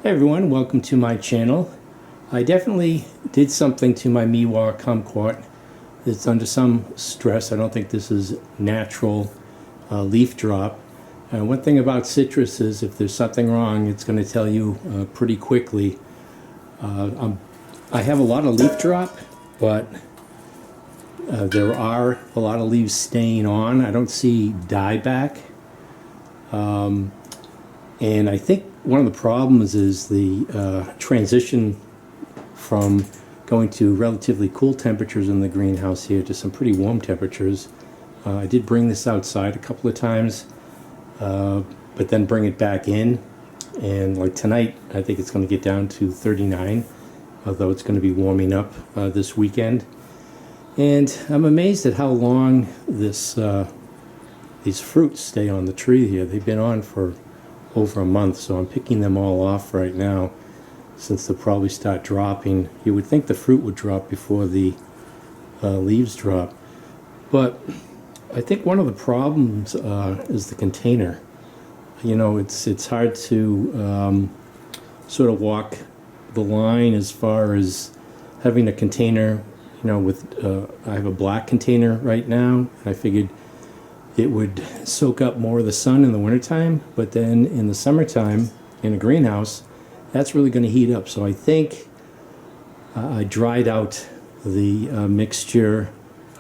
Hey everyone, welcome to my channel. I definitely did something to my Meiwa Kumquat. It's under some stress. I don't think this is natural leaf drop. One thing about citrus is if there's something wrong, it's going to tell you pretty quickly. I have a lot of leaf drop, but there are a lot of leaves staying on. I don't see dieback. And I think one of the problems is the transition from going to relatively cool temperatures in the greenhouse here to some pretty warm temperatures. I did bring this outside a couple of times, but then bring it back in. And like tonight, I think it's going to get down to 39, although it's going to be warming up this weekend. And I'm amazed at how long these fruits stay on the tree here. They've been on for over a month, so I'm picking them all off right now since they'll probably start dropping. You would think the fruit would drop before the leaves drop, but I think one of the problems is the container. You know, it's hard to sort of walk the line as far as having a container. You know, with I have a black container right now. I figured it would soak up more of the sun in the wintertime, but then in the summertime, in a greenhouse, that's really going to heat up. So I think I dried out the mixture,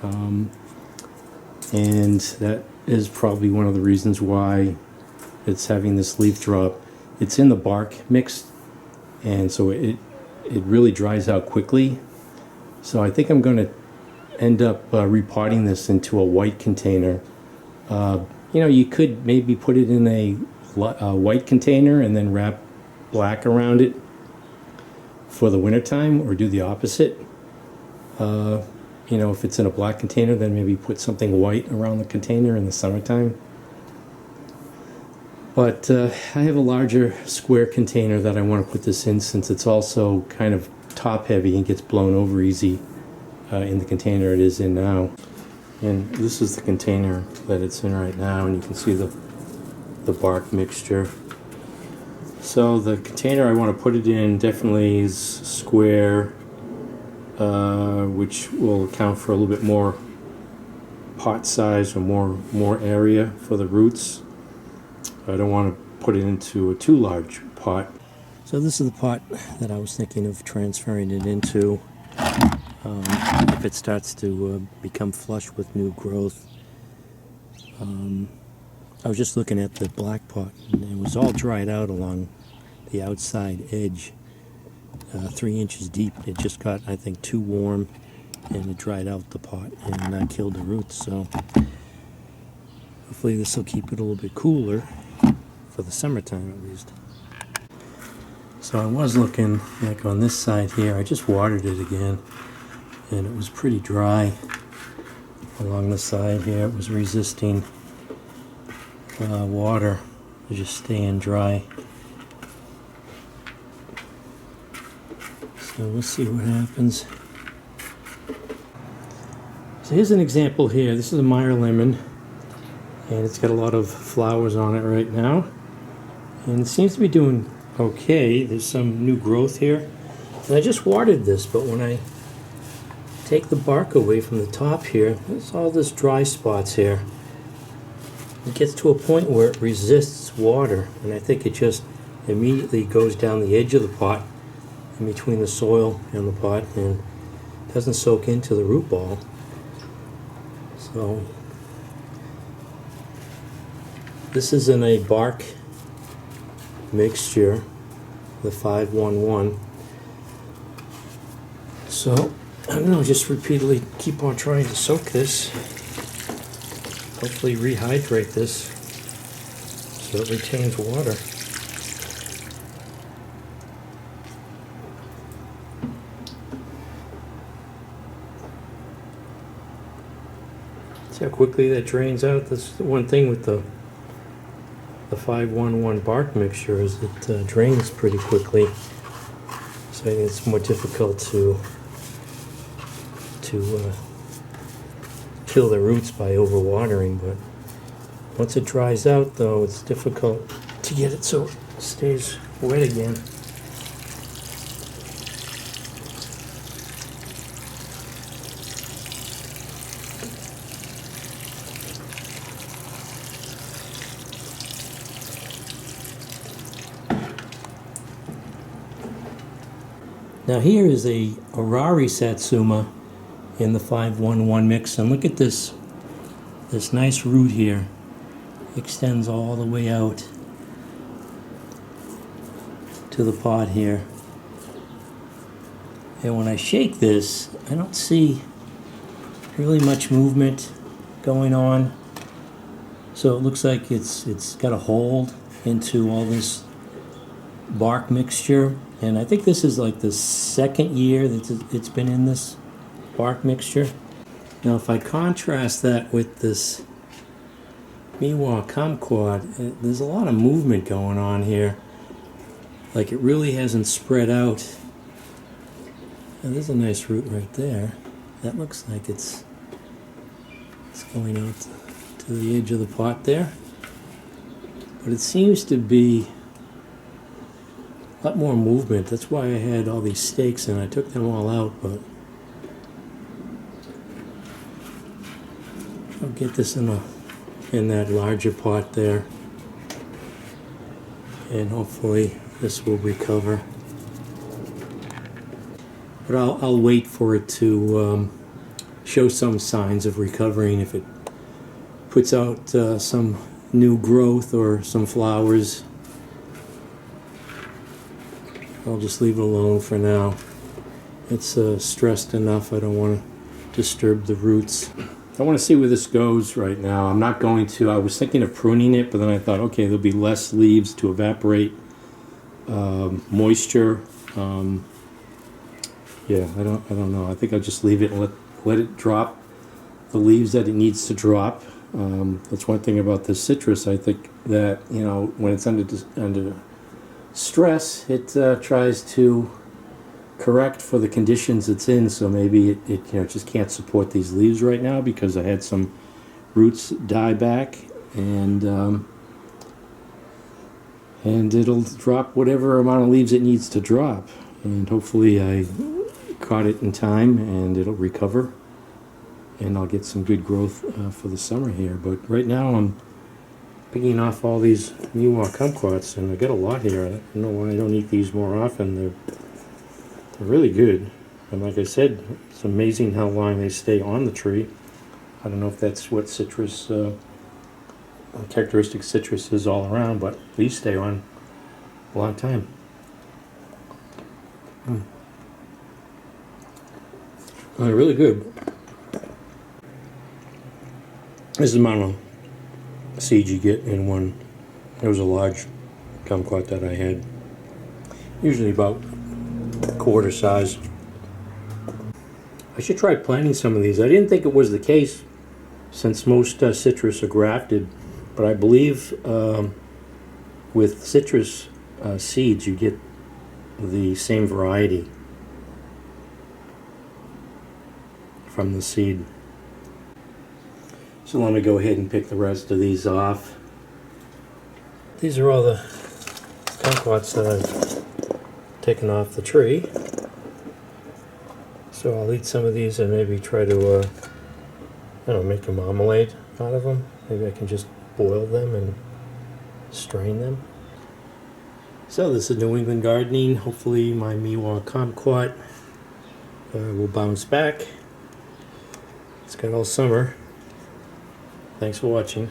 and that is probably one of the reasons why it's having this leaf drop. It's in the bark mix, and so it really dries out quickly. So I think I'm going to end up repotting this into a white container. You know, you could maybe put it in a white container and then wrap black around it for the wintertime, or do the opposite. You know, if it's in a black container, then maybe put something white around the container in the summertime. But I have a larger square container that I want to put this in, since it's also kind of top heavy and gets blown over easy in the container it is in now. And this is the container that it's in right now, and you can see the bark mixture. So the container I want to put it in definitely is square, which will account for a little bit more pot size or more area for the roots. I don't want to put it into a too large pot. So this is the pot that I was thinking of transferring it into. If it starts to become flush with new growth. I was just looking at the black pot, and it was all dried out along the outside edge, 3 inches deep. It just got, I think, too warm, and it dried out the pot and killed the roots. So hopefully this will keep it a little bit cooler for the summertime at least. So I was looking like on this side here. I just watered it again, and it was pretty dry along the side here. It was resisting water, just staying dry. So we'll see what happens. So here's an example here. This is a Meyer lemon, and it's got a lot of flowers on it right now, and it seems to be doing okay. There's some new growth here, and I just watered this, but when I take the bark away from the top here, there's all this dry spots here. It gets to a point where it resists water, and I think it just immediately goes down the edge of the pot, in between the soil and the pot, and doesn't soak into the root ball. So this is in a bark mixture, the 511. So I don't know, just repeatedly keep on trying to soak this. Hopefully rehydrate this so it retains water. See how quickly that drains out? That's the one thing with the 511 bark mixture, is it drains pretty quickly. So I think it's more difficult to kill the roots by overwatering, but once it dries out, though, it's difficult to get it so it stays wet again. Now here is a Orari Satsuma in the 511 mix, and look at this nice root here. Extends all the way out to the pot here. And when I shake this, I don't see really much movement going on. So it looks like it's got a hold into all this bark mixture. And I think this is like the second year that it's been in this bark mixture. Now if I contrast that with this Meiwa Kumquat, there's a lot of movement going on here. Like it really hasn't spread out. And there's a nice root right there. That looks like it's going out to the edge of the pot there. But it seems to be a lot more movement. That's why I had all these stakes and I took them all out, but I'll get this in that larger pot there, and hopefully this will recover. But I'll wait for it to show some signs of recovering. If it puts out some new growth or some flowers, I'll just leave it alone for now. It's stressed enough. I don't want to disturb the roots. I want to see where this goes right now. I'm not going to. I was thinking of pruning it, but then I thought, okay, there'll be less leaves to evaporate moisture. Yeah, I don't know. I think I'll just leave it and let it drop the leaves that it needs to drop. That's one thing about this citrus. I think that, you know, when it's under stress, it tries to correct for the conditions it's in. So maybe it just can't support these leaves right now because I had some roots die back, and it'll drop whatever amount of leaves it needs to drop. And hopefully I caught it in time and it'll recover and I'll get some good growth for the summer here. But right now I'm picking off all these Meiwa Kumquats, and I got a lot here. I don't know why I don't eat these more often. They're really good, and like I said, it's amazing how long they stay on the tree. I don't know if that's what citrus characteristic citrus is all around, but these stay on a long time. They're really good. This is the amount of seeds you get in one. There was a large kumquat that I had, usually about quarter size. I should try planting some of these. I didn't think it was the case since most citrus are grafted, but I believe with citrus seeds you get the same variety from the seed. So let me go ahead and pick the rest of these off. These are all the kumquats that I've taken off the tree. So I'll eat some of these and maybe try to I don't know, make a marmalade out of them. Maybe I can just boil them and strain them. So this is New England gardening. Hopefully my Meiwa Kumquat will bounce back. It's got all summer. Thanks for watching.